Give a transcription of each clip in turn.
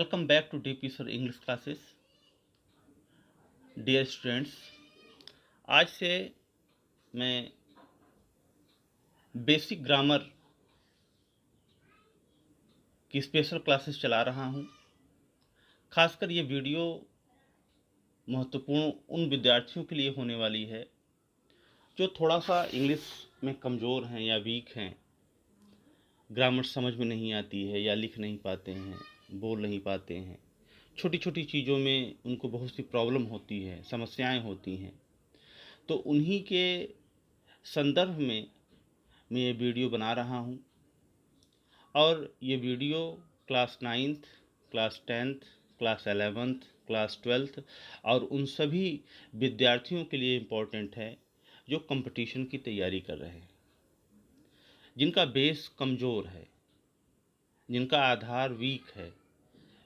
Welcome back to DP sir English classes. Dear students, आज से मैं बेसिक ग्रामर की स्पेशल क्लासेस चला रहा हूं। खासकर ये वीडियो महत्वपूर्ण उन विद्यार्थियों के लिए होने वाली है जो थोड़ा सा इंग्लिश में कमज़ोर हैं या वीक हैं, ग्रामर समझ में नहीं आती है या लिख नहीं पाते हैं, बोल नहीं पाते हैं। छोटी छोटी चीज़ों में उनको बहुत सी प्रॉब्लम होती है, समस्याएं होती हैं। तो उन्हीं के संदर्भ में मैं ये वीडियो बना रहा हूँ। और ये video class 9th, class 10th, class 11th, class 12th और उन सभी विद्यार्थियों के लिए इम्पोर्टेंट है जो कंपटीशन की तैयारी कर रहे हैं, जिनका बेस कमज़ोर है, जिनका आधार वीक है,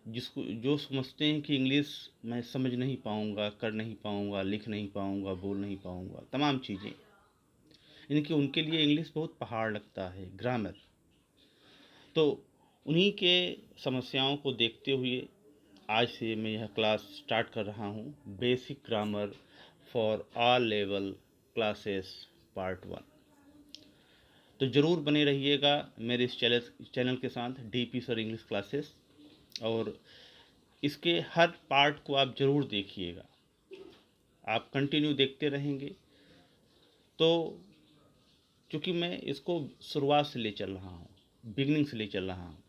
जो समझते हैं कि इंग्लिश मैं समझ नहीं पाऊँगा, कर नहीं पाऊँगा, लिख नहीं पाऊँगा, बोल नहीं पाऊँगा, तमाम चीज़ें। इनकी उनके लिए इंग्लिश बहुत पहाड़ लगता है, ग्रामर। तो उन्हीं के समस्याओं को देखते हुए आज से मैं यह क्लास स्टार्ट कर रहा हूँ, basic grammar for all level classes part 1। तो ज़रूर बने रहिएगा मेरे इस चैनल के साथ, डीपी सर इंग्लिश क्लासेस, और इसके हर पार्ट को आप ज़रूर देखिएगा। आप कंटिन्यू देखते रहेंगे तो, क्योंकि मैं इसको शुरुआत से ले चल रहा हूँ, बिगनिंग से ले चल रहा हूँ,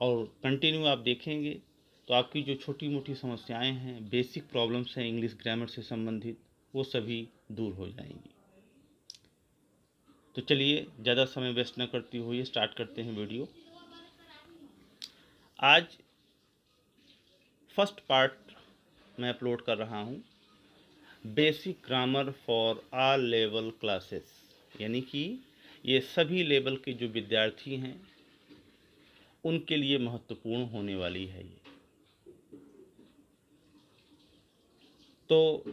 और कंटिन्यू आप देखेंगे तो आपकी जो छोटी मोटी समस्याएं हैं, बेसिक प्रॉब्लम्स हैं इंग्लिश ग्रामर से संबंधित, वो सभी दूर हो जाएंगी। तो चलिए ज़्यादा समय वेस्ट न करते हुए स्टार्ट करते हैं वीडियो। आज फर्स्ट पार्ट मैं अपलोड कर रहा हूँ, basic grammar for all level classes, यानी कि ये सभी लेवल के जो विद्यार्थी हैं उनके लिए महत्वपूर्ण होने वाली है ये। तो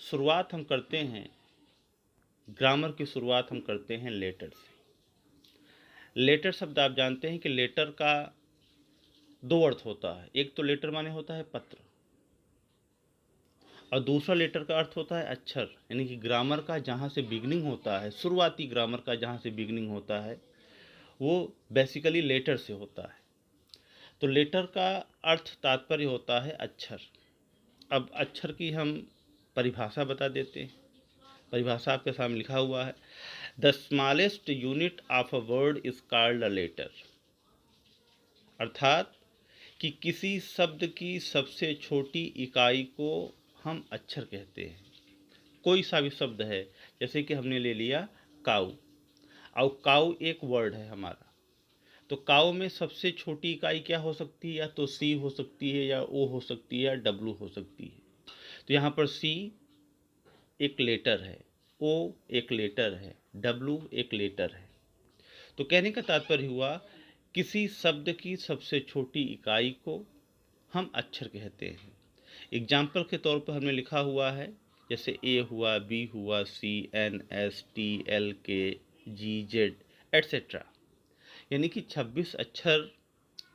शुरुआत हम करते हैं, ग्रामर की शुरुआत हम करते हैं लेटर से। लेटर शब्द आप जानते हैं कि लेटर का दो अर्थ होता है। एक तो लेटर माने होता है पत्र, और दूसरा लेटर का अर्थ होता है अक्षर, यानी कि ग्रामर का जहाँ से बिगनिंग होता है, शुरुआती ग्रामर का जहाँ से बिगनिंग होता है, वो बेसिकली लेटर से होता है। तो लेटर का अर्थ तात्पर्य होता है अक्षर। अब अक्षर की हम परिभाषा बता देते हैं। परिभाषा आपके सामने लिखा हुआ है, the smallest unit of a word is called a letter. अर्थात कि किसी शब्द की सबसे छोटी इकाई को हम अक्षर कहते हैं। कोई सा भी शब्द है, जैसे कि हमने ले लिया काऊ, और काऊ एक वर्ड है हमारा, तो काऊ में सबसे छोटी इकाई क्या हो सकती है? या तो सी हो सकती है, या ओ हो सकती है, या डब्लू हो सकती है। तो यहाँ पर सी एक लेटर है, ओ एक लेटर है, डब्लू एक लेटर है। तो कहने का तात्पर्य हुआ, किसी शब्द की सबसे छोटी इकाई को हम अक्षर कहते हैं। एग्जाम्पल के तौर पर हमने लिखा हुआ है, जैसे ए हुआ, बी हुआ, सी, एन, एस, टी, एल, के, जी, जेड एट्सेट्रा। यानी कि 26 अक्षर,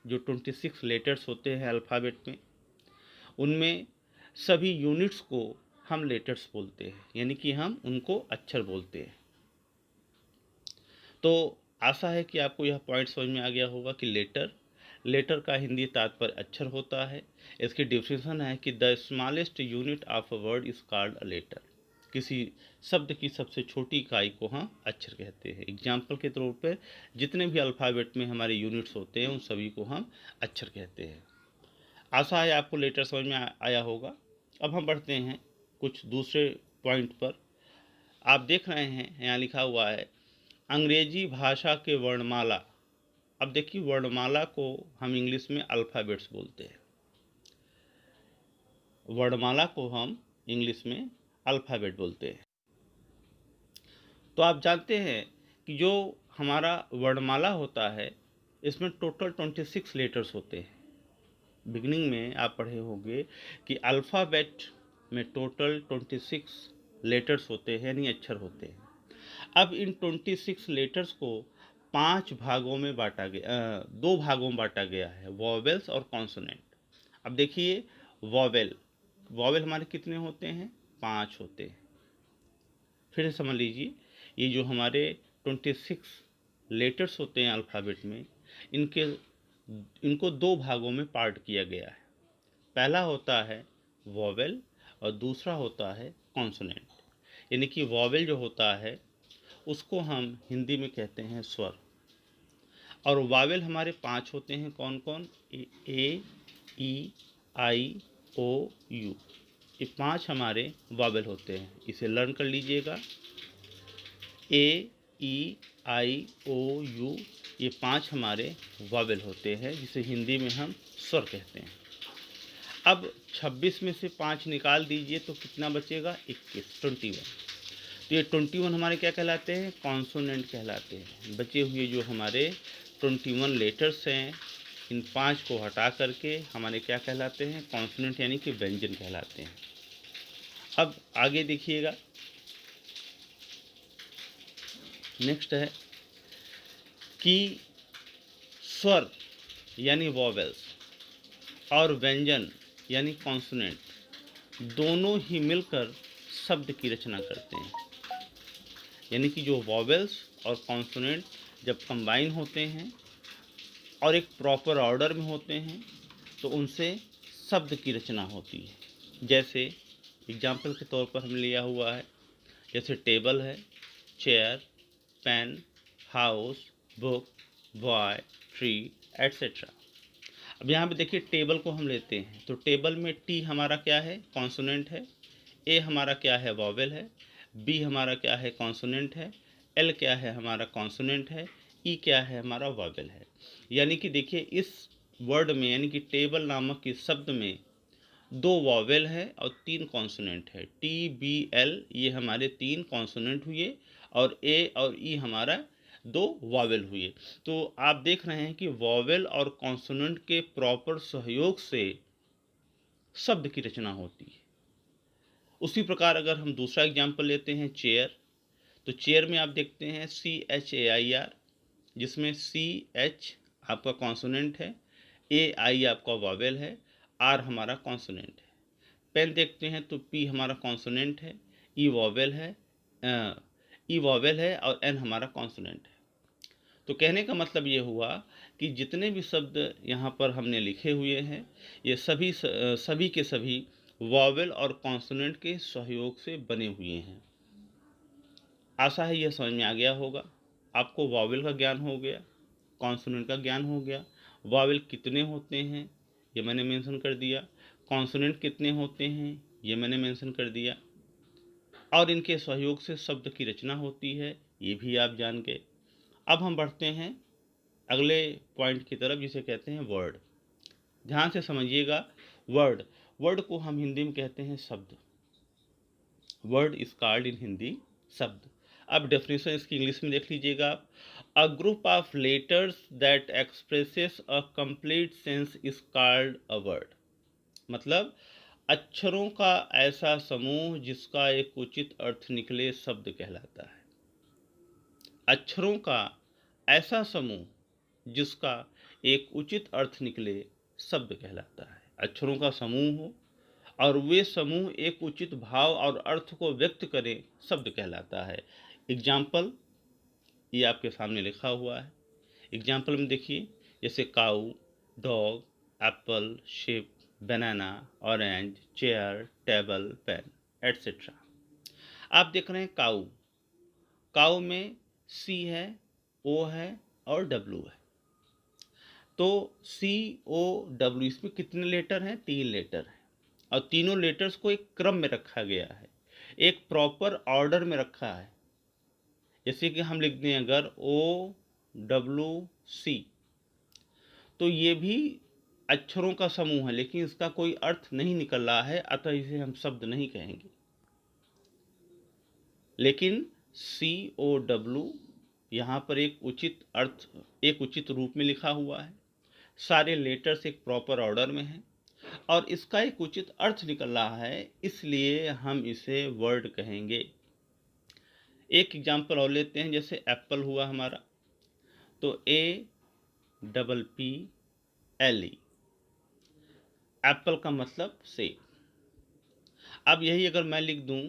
जो 26 लेटर्स होते हैं अल्फ़ाबेट में, उनमें सभी यूनिट्स को हम लेटर्स बोलते हैं, यानी कि हम उनको अक्षर बोलते हैं। तो आशा है कि आपको यह पॉइंट समझ में आ गया होगा कि लेटर का हिंदी तात्पर्य अक्षर होता है। इसकी डिफिनेशन है कि the smallest unit of a word is called a letter. किसी शब्द की सबसे छोटी इकाई को हम अक्षर कहते हैं। एग्जाम्पल के तौर पर जितने भी अल्फ़ाबेट में हमारे यूनिट्स होते हैं, उन सभी को हम अक्षर कहते हैं। आशा है आपको लेटर समझ में आया होगा। अब हम बढ़ते हैं कुछ दूसरे पॉइंट पर। आप देख रहे हैं यहाँ लिखा हुआ है, अंग्रेजी भाषा के वर्णमाला। अब देखिए, वर्णमाला को हम इंग्लिश में अल्फ़ाबेट्स बोलते हैं। वर्णमाला को हम इंग्लिश में अल्फ़ाबेट बोलते हैं। तो आप जानते हैं कि जो हमारा वर्णमाला होता है, इसमें टोटल 26 लेटर्स होते हैं। बिगनिंग में आप पढ़े होंगे कि अल्फ़ाबेट में टोटल 26 लेटर्स होते हैं, यानी अक्षर होते हैं। अब इन 26 लेटर्स को 5 भागों में बांटा गया, 2 भागों में बांटा गया है, वॉवेल्स और कॉन्सोनेंट। अब देखिए वॉवेल, वॉवेल हमारे कितने होते हैं? 5 होते हैं। फिर से समझ लीजिए, ये जो हमारे 26 लेटर्स होते हैं अल्फ़ाबेट में, इनको 2 भागों में पार्ट किया गया है। पहला होता है वॉवेल और दूसरा होता है कॉन्सोनेंट। यानी कि वॉवेल जो होता है उसको हम हिंदी में कहते हैं स्वर, और वावेल हमारे 5 होते हैं। कौन कौन? ए, ई, आई, ओ, यू। ये 5 हमारे वावेल होते हैं। इसे लर्न कर लीजिएगा। ए, ई, आई, ओ, यू, ये 5 हमारे वावेल होते हैं, जिसे हिंदी में हम स्वर कहते हैं। अब 26 में से 5 निकाल दीजिए तो कितना बचेगा? 21, 21। तो ये 21 हमारे क्या कहलाते हैं? कॉन्सोनेंट कहलाते हैं। बचे हुए जो हमारे 21 लेटर्स हैं, इन 5 को हटा करके हमारे क्या कहलाते हैं? कॉन्सोनेंट, यानी कि व्यंजन कहलाते हैं। अब आगे देखिएगा, नेक्स्ट है कि स्वर यानी वॉवेल्स और व्यंजन यानी कॉन्सोनेंट दोनों ही मिलकर शब्द की रचना करते हैं। यानी कि जो वॉवेल्स और कॉन्सोनेंट जब कंबाइन होते हैं और एक प्रॉपर ऑर्डर में होते हैं तो उनसे शब्द की रचना होती है। जैसे एग्जाम्पल के तौर पर हम लिया हुआ है, जैसे टेबल है, chair, pen, house, book, boy, tree, etcetera. अब यहाँ पे देखिए टेबल को हम लेते हैं तो टेबल में टी हमारा क्या है? कॉन्सोनेंट है। ए हमारा क्या है? वॉवेल है। बी हमारा क्या है? कॉन्सोनेंट है। एल क्या है? हमारा कॉन्सोनेंट है। ई क्या है? हमारा वॉवेल है। यानी कि देखिए इस वर्ड में, यानी कि टेबल नामक इस शब्द में 2 वॉवेल है और 3 कॉन्सोनेंट है। टी, बी, एल ये हमारे 3 कॉन्सोनेंट हुए और ए और ई हमारा 2 वॉवेल हुए। तो आप देख रहे हैं कि वॉवेल और कॉन्सोनेंट के प्रॉपर सहयोग से शब्द की रचना होती है। उसी प्रकार अगर हम दूसरा एग्जाम्पल लेते हैं, चेयर, तो चेयर में आप देखते हैं CHAIR, जिसमें CH आपका कॉन्सोनेंट है, AI आपका वॉवेल है, R हमारा कॉन्सोनेंट है। पेन देखते हैं तो P हमारा कॉन्सोनेंट है, E वॉवेल है और N हमारा कॉन्सोनेंट है। तो कहने का मतलब ये हुआ कि जितने भी शब्द यहाँ पर हमने लिखे हुए हैं, ये सभी के सभी वॉवेल और कॉन्सोनेंट के सहयोग से बने हुए हैं। आशा है यह समझ में आ गया होगा। आपको वॉवेल का ज्ञान हो गया, कॉन्सोनेंट का ज्ञान हो गया। वॉवेल कितने होते हैं ये मैंने मेंशन कर दिया, कॉन्सोनेंट कितने होते हैं ये मैंने मेंशन कर दिया, और इनके सहयोग से शब्द की रचना होती है ये भी आप जान गए। अब हम बढ़ते हैं अगले पॉइंट की तरफ, जिसे कहते हैं वर्ड। ध्यान से समझिएगा, वर्ड, वर्ड को हम हिंदी में कहते हैं शब्द। Word is called in Hindi शब्द। अब डेफिनेशन इसकी इंग्लिश में देख लीजिएगा आप। A group of letters that expresses a complete sense is called a word. मतलब अक्षरों का ऐसा समूह जिसका एक उचित अर्थ निकले शब्द कहलाता है। अक्षरों का ऐसा समूह जिसका एक उचित अर्थ निकले शब्द कहलाता है। अक्षरों का समूह हो और वे समूह एक उचित भाव और अर्थ को व्यक्त करें शब्द कहलाता है। एग्जाम्पल ये आपके सामने लिखा हुआ है। एग्जाम्पल में देखिए, जैसे cow, dog, apple, ship, banana, orange, chair, table, pen, etcetera. आप देख रहे हैं काऊ, काऊ में C है, O है और W है। तो COW, इसमें कितने लेटर हैं? 3 लेटर हैं और तीनों लेटर्स को एक क्रम में रखा गया है, एक प्रॉपर ऑर्डर में रखा है। जैसे कि हम लिख दें अगर OWC, तो ये भी अक्षरों का समूह है लेकिन इसका कोई अर्थ नहीं निकल रहा है, अतः इसे हम शब्द नहीं कहेंगे। लेकिन COW यहाँ पर एक उचित अर्थ, एक उचित रूप में लिखा हुआ है, सारे लेटर्स एक प्रॉपर ऑर्डर में हैं और इसका एक उचित अर्थ निकल रहा है, इसलिए हम इसे वर्ड कहेंगे। एक एग्जाम्पल और लेते हैं, जैसे एप्पल हुआ हमारा, तो APPLE, एप्पल का मतलब सेब। अब यही अगर मैं लिख दूं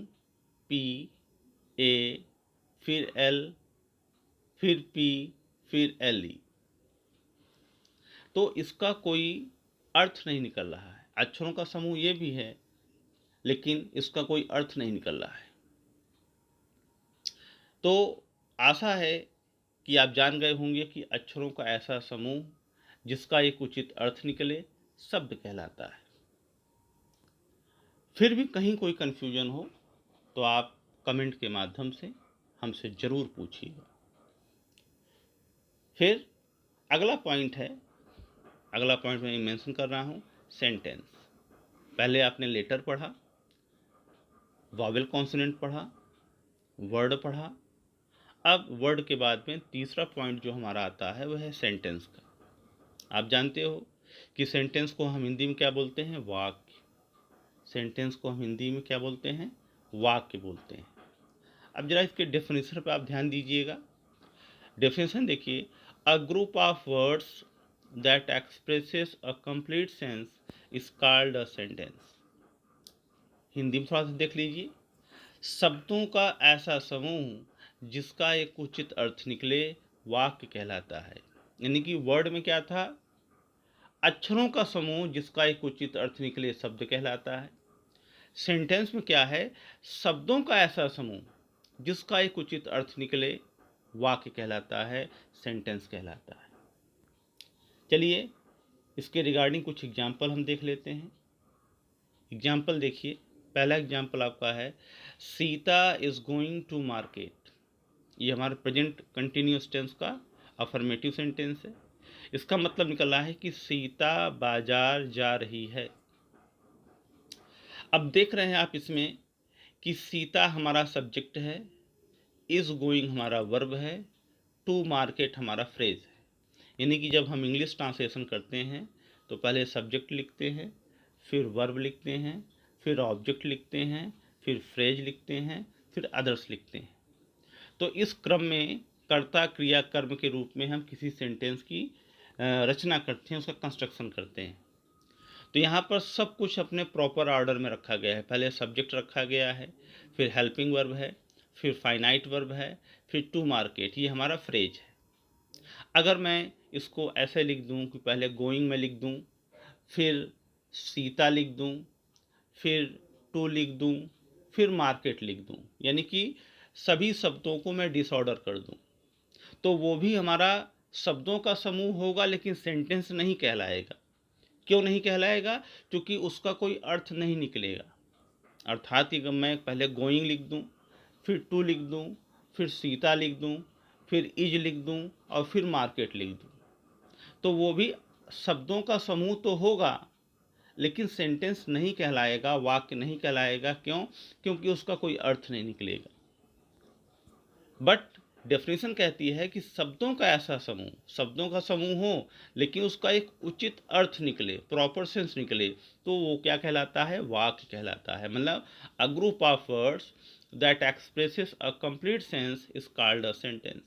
PA फिर L फिर P फिर LE, तो इसका कोई अर्थ नहीं निकल रहा है। अक्षरों का समूह ये भी है, लेकिन इसका कोई अर्थ नहीं निकल रहा है। तो आशा है कि आप जान गए होंगे कि अक्षरों का ऐसा समूह जिसका एक उचित अर्थ निकले शब्द कहलाता है। फिर भी कहीं कोई कन्फ्यूजन हो तो आप कमेंट के माध्यम से हमसे ज़रूर पूछिएगा। फिर अगला पॉइंट मैं मेंशन कर रहा हूँ, सेंटेंस। पहले आपने लेटर पढ़ा, वॉवेल कॉन्सोनेंट पढ़ा, वर्ड पढ़ा। अब वर्ड के बाद में तीसरा पॉइंट जो हमारा आता है वह है सेंटेंस का। आप जानते हो कि सेंटेंस को हम हिंदी में क्या बोलते हैं? वाक्य। सेंटेंस को हम हिंदी में क्या बोलते हैं? वाक्य बोलते हैं। अब जरा इसके डेफिनेशन पर आप ध्यान दीजिएगा। डेफिनेशन देखिए, a group of words that expresses a complete sense is called a sentence. Hindi में थोड़ा सा देख लीजिए, शब्दों का ऐसा समूह जिसका एक उचित अर्थ निकले वाक्य कहलाता है। यानी कि वर्ड में क्या था? अक्षरों का समूह जिसका एक उचित अर्थ निकले शब्द कहलाता है। सेंटेंस में क्या है? शब्दों का ऐसा समूह जिसका एक उचित अर्थ निकले वाक्य कहलाता है, सेंटेंस कहलाता है। चलिए इसके रिगार्डिंग कुछ एग्जाम्पल हम देख लेते हैं। एग्जाम्पल देखिए, पहला एग्जाम्पल आपका है, Sita is going to market. ये हमारे प्रेजेंट कंटिन्यूअस टेंस का अफर्मेटिव सेंटेंस है। इसका मतलब निकल रहा है कि सीता बाजार जा रही है। अब देख रहे हैं आप इसमें कि सीता हमारा सब्जेक्ट है, इज गोइंग हमारा वर्ब है, टू मार्केट हमारा फ्रेज है। यानी कि जब हम इंग्लिश ट्रांसलेशन करते हैं तो पहले सब्जेक्ट लिखते हैं, फिर वर्ब लिखते हैं, फिर ऑब्जेक्ट लिखते हैं, फिर फ्रेज लिखते हैं, फिर अदर्स लिखते हैं। तो इस क्रम में कर्ता क्रिया कर्म के रूप में हम किसी सेंटेंस की रचना करते हैं, उसका कंस्ट्रक्शन करते हैं। तो यहाँ पर सब कुछ अपने प्रॉपर ऑर्डर में रखा गया है। पहले सब्जेक्ट रखा गया है, फिर हेल्पिंग वर्ब है, फिर फाइनाइट वर्ब है, फिर टू मार्केट, ये हमारा फ्रेज है। अगर मैं इसको ऐसे लिख दूं कि पहले गोइंग में लिख दूं, फिर सीता लिख दूं, फिर टू लिख दूं, फिर मार्केट लिख दूं, यानी कि सभी शब्दों को मैं डिसऑर्डर कर दूं, तो वो भी हमारा शब्दों का समूह होगा, लेकिन सेंटेंस नहीं कहलाएगा। क्यों नहीं कहलाएगा? क्योंकि उसका कोई अर्थ नहीं निकलेगा। अर्थात कि मैं पहले गोइंग लिख दूं, फिर टू लिख दूं, फिर सीता लिख दूं, फिर इज लिख दूं और फिर मार्केट लिख दूं, तो वो भी शब्दों का समूह तो होगा, लेकिन सेंटेंस नहीं कहलाएगा, वाक्य नहीं कहलाएगा। क्यों? क्योंकि उसका कोई अर्थ नहीं निकलेगा। बट डेफिनेशन कहती है कि शब्दों का ऐसा समूह, शब्दों का समूह हो लेकिन उसका एक उचित अर्थ निकले, प्रॉपर सेंस निकले, तो वो क्या कहलाता है? वाक्य कहलाता है। मतलब a group of words that expresses a complete sense is called a sentence.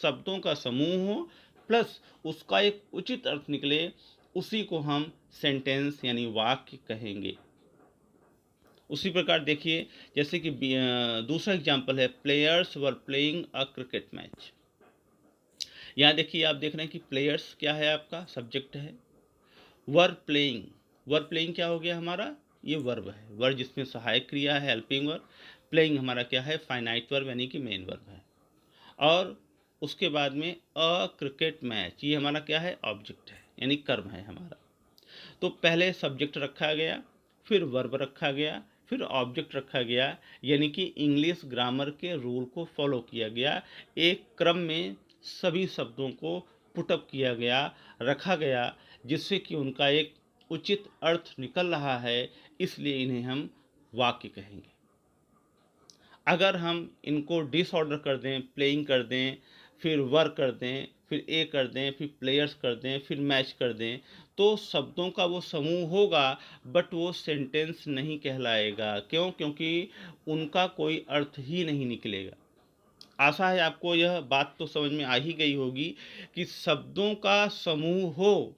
शब्दों का समूह हो प्लस उसका एक उचित अर्थ निकले, उसी को हम सेंटेंस यानी वाक्य कहेंगे। उसी प्रकार देखिए, जैसे कि दूसरा एग्जाम्पल है, players were playing a cricket match. यहाँ देखिए, आप देख रहे हैं कि प्लेयर्स क्या है? आपका सब्जेक्ट है। वर प्लेइंग क्या हो गया हमारा? ये वर्ब है। वर्ब जिसमें सहायक क्रिया है, हेल्पिंग वर्ब। प्लेइंग हमारा क्या है? फाइनाइट वर्ब यानी कि मेन वर्ब है। और उसके बाद में अ क्रिकेट मैच, ये हमारा क्या है? ऑब्जेक्ट है, यानी कर्म है हमारा। तो पहले सब्जेक्ट रखा गया, फिर वर्ब रखा गया, फिर ऑब्जेक्ट रखा गया, यानी कि इंग्लिश ग्रामर के रूल को फॉलो किया गया। एक क्रम में सभी शब्दों को पुटअप किया गया, रखा गया, जिससे कि उनका एक उचित अर्थ निकल रहा है, इसलिए इन्हें हम वाक्य कहेंगे। अगर हम इनको डिसऑर्डर कर दें, प्लेइंग कर दें, फिर वर्क कर दें, फिर ए कर दें, फिर प्लेयर्स कर दें, फिर मैच कर दें, तो शब्दों का वो समूह होगा, बट वो सेंटेंस नहीं कहलाएगा। क्यों? क्योंकि उनका कोई अर्थ ही नहीं निकलेगा। आशा है आपको यह बात तो समझ में आ ही गई होगी कि शब्दों का समूह हो,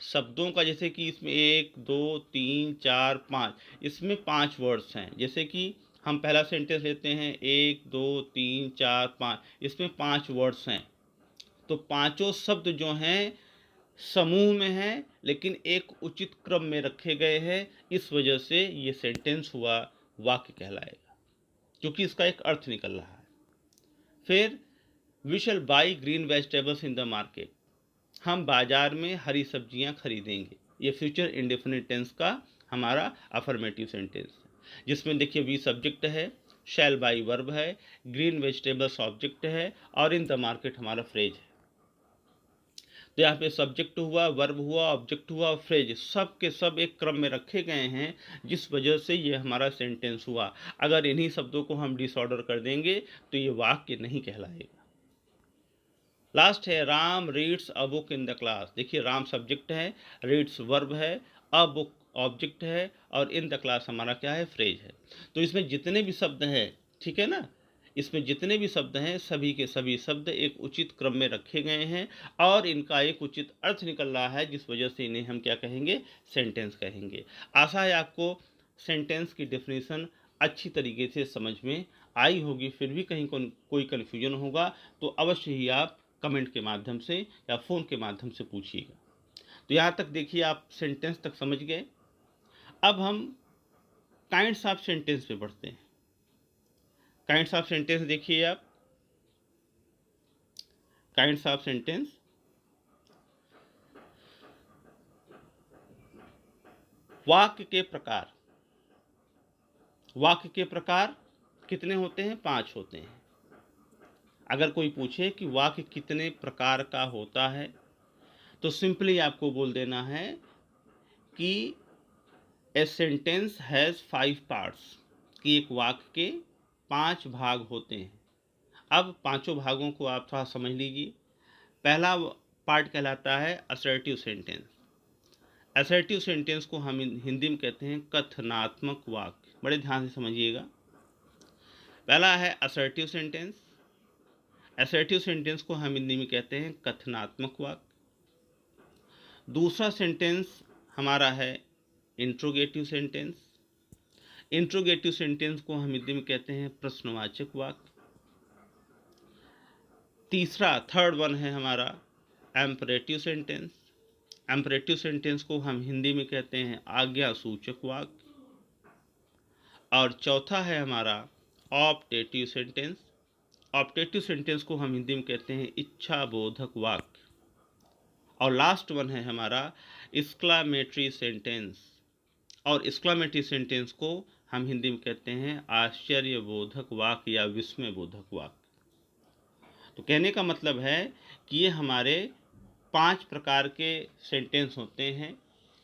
शब्दों का, जैसे कि इसमें 1 2 3 4 5, इसमें 5 वर्ड्स हैं। जैसे कि हम पहला सेंटेंस लेते हैं 1 2 3 4 5, इसमें 5 वर्ड्स हैं। तो पांचों शब्द जो हैं समूह में हैं, लेकिन एक उचित क्रम में रखे गए हैं। इस वजह से ये सेंटेंस हुआ, वाक्य कहलाएगा, क्योंकि इसका एक अर्थ निकल रहा है। फिर we shall buy green vegetables in the market, हम बाजार में हरी सब्जियां खरीदेंगे। ये फ्यूचर इंडेफिनिट टेंस का हमारा अफर्मेटिव सेंटेंस है, जिसमें देखिए वी सब्जेक्ट है, शैल बाई वर्ब है, ग्रीन वेजिटेबल्स ऑब्जेक्ट है और इन द मार्केट हमारा फ्रेज है। तो यहाँ पे सब्जेक्ट हुआ, वर्ब हुआ, ऑब्जेक्ट हुआ और फ्रेज, सब के सब एक क्रम में रखे गए हैं, जिस वजह से ये हमारा सेंटेंस हुआ। अगर इन्हीं शब्दों को हम डिसऑर्डर कर देंगे तो ये वाक्य नहीं कहलाएगा। लास्ट है Ram reads a book in the class. देखिए राम सब्जेक्ट है, रीड्स वर्ब है, अ बुक ऑब्जेक्ट है और इन द क्लास हमारा क्या है, फ्रेज है। तो इसमें जितने भी शब्द हैं, ठीक है ना, इसमें जितने भी शब्द हैं सभी के सभी शब्द एक उचित क्रम में रखे गए हैं और इनका एक उचित अर्थ निकल रहा है, जिस वजह से इन्हें हम क्या कहेंगे, सेंटेंस कहेंगे। आशा है आपको सेंटेंस की डेफिनेशन अच्छी तरीके से समझ में आई होगी। फिर भी कहीं कोई कन्फ्यूजन होगा तो अवश्य ही आप कमेंट के माध्यम से या फ़ोन के माध्यम से पूछिएगा। तो यहाँ तक देखिए आप सेंटेंस तक समझ गए। अब हम काइंड्स ऑफ सेंटेंस पे बढ़ते हैं। काइंड्स ऑफ सेंटेंस देखिए आप, काइंड्स ऑफ सेंटेंस, वाक्य के प्रकार। वाक्य के प्रकार कितने होते हैं, 5 होते हैं। अगर कोई पूछे कि वाक्य कितने प्रकार का होता है तो सिंपली आपको बोल देना है कि ए सेंटेंस हैज़ 5 पार्ट्स, कि एक वाक्य के 5 भाग होते हैं। अब पांचों भागों को आप थोड़ा समझ लीजिए। पहला पार्ट कहलाता है असर्टिव सेंटेंस। असर्टिव सेंटेंस को हम हिंदी में कहते हैं कथनात्मक वाक्य। बड़े ध्यान से समझिएगा। पहला है असर्टिव सेंटेंस। असर्टिव सेंटेंस को हम हिंदी में कहते हैं कथनात्मक वाक्य। दूसरा सेंटेंस हमारा है इंट्रोगेटिव सेंटेंस। इंट्रोगेटिव सेंटेंस को हम हिंदी में कहते हैं प्रश्नवाचक वाक्य। तीसरा, थर्ड वन है हमारा एम्परेटिव सेंटेंस। एम्परेटिव सेंटेंस को हम हिंदी में कहते हैं आज्ञा सूचक वाक्य। और चौथा है हमारा ऑप्टेटिव सेंटेंस। ऑप्टेटिव सेंटेंस को हम हिंदी में कहते हैं इच्छा बोधक वाक्य। और लास्ट वन है हमारा एक्सक्लामेटरी सेंटेंस। और एक्सक्लामेटरी सेंटेंस को हम हिंदी में कहते हैं आश्चर्यबोधक वाक्य या विस्मयबोधक वाक्य। तो कहने का मतलब है कि ये हमारे 5 प्रकार के सेंटेंस होते हैं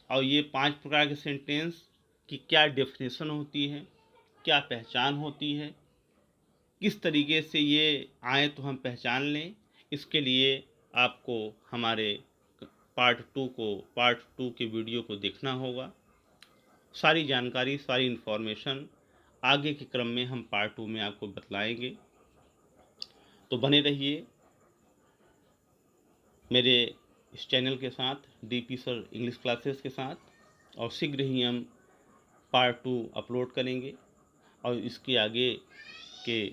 और ये 5 प्रकार के सेंटेंस की क्या डेफिनेशन होती है, क्या पहचान होती है, किस तरीके से ये आए तो हम पहचान लें, इसके लिए आपको हमारे पार्ट 2 के वीडियो को देखना होगा। सारी जानकारी, सारी इन्फॉर्मेशन आगे के क्रम में हम पार्ट 2 में आपको बतलाएंगे। तो बने रहिए मेरे इस चैनल के साथ, डीपी सर इंग्लिश क्लासेस के साथ, और शीघ्र ही हम पार्ट 2 अपलोड करेंगे और इसके आगे के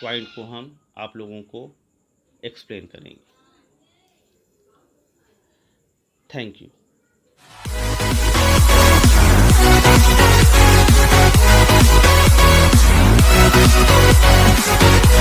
पॉइंट को हम आप लोगों को एक्सप्लेन करेंगे। Thank you.